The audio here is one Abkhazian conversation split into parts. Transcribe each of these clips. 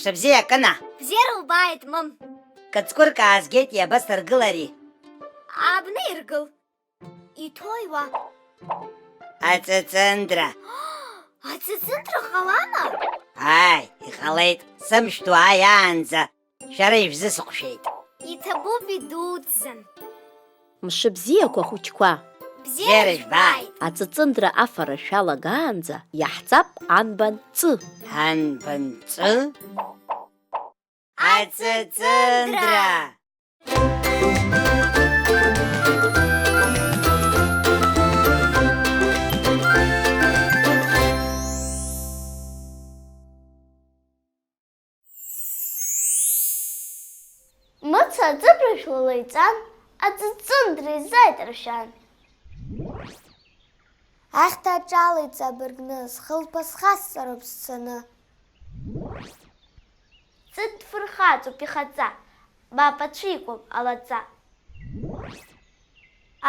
Шабзея кына. Бзера убает, мам. Кацкурка азгет я бастыргылари. Абны иргыл. Итойва. Ацицындра. Ацицындра халана? Ай, ихалайт. Сымшту аянза. Шариф зысықшейт. Итабу бидуцын. Мшыбзиақәа хәыҷқәа. Бзера жбает. Аҵыҵындра афара шәалагаанӡа иаҳҵап анбан ҵы. Анбан цы? Ацицындра. Мыца аҵыԥрашәла иҵан, аҵыҵындра изааит Ахьҭа аҿалеит ҵабыргны, схылԥа схасҵароуп сцаны. Ҵы дфырхаҵоуп ихаҵа, баап ацәикуп алаҵа.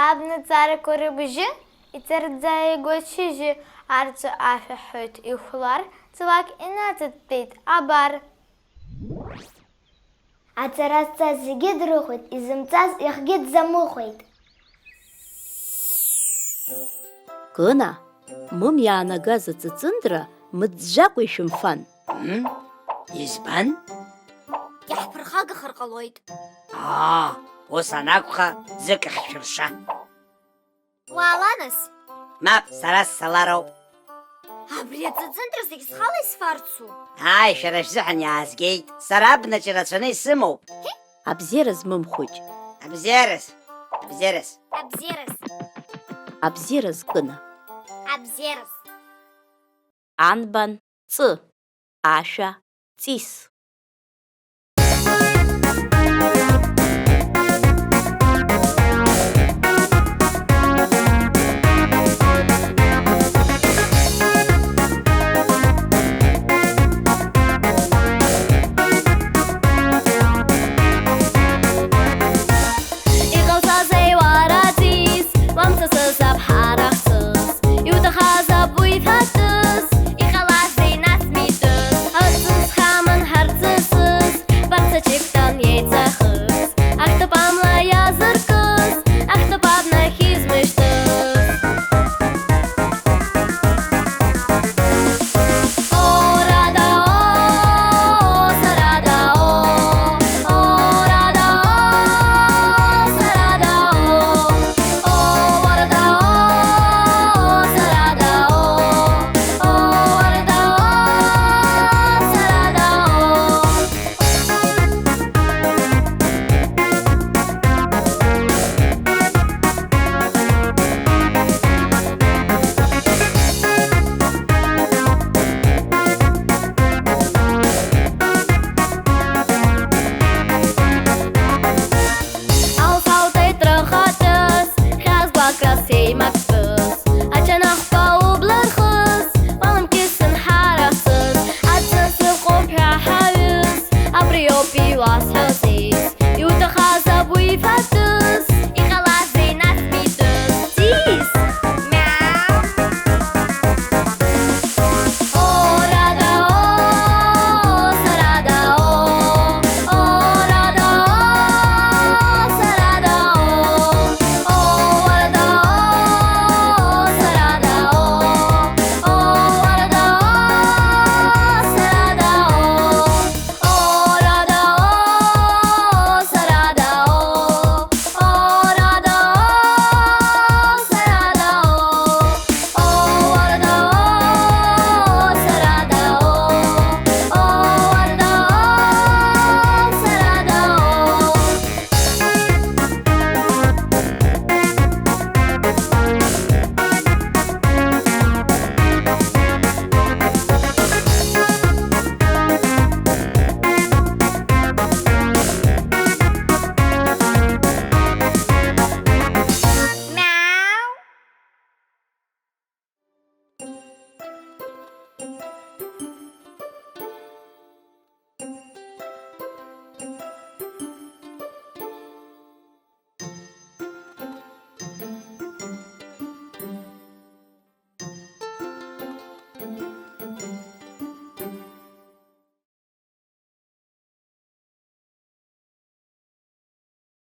Абнаҵарақәа рыбжьы, иҵарӡа игоит шьыжьы, арҵәы ашәаҳәоит ихәлар, ҵлак инаҵыттәеит абар. Аҵара зҵаз зегьы дрыхәеит, изымҵаз иахгьы дзамыхәеит. Кына, мым иаанагаз аҵыҵындра мыӡәӡәакәа ишәымфан. Избан? Иаҳԥырхагахар ҟалоит. Ус анакәха ӡык ахьшәырша. Уаала нас. Мап, сара ссалароуп. Абри аҵыҵындра зегь схала исфарцу. Ай, шәара шәзыҳәан иаазгеит. Сара абнаҿы рацәаны исымоуп. Абзиара змымхәыҷ. Абзерас. Абзерас. Абзерас. Абзиара зкына. Абзерас. Анбан ҵы. Ашәа ҵис.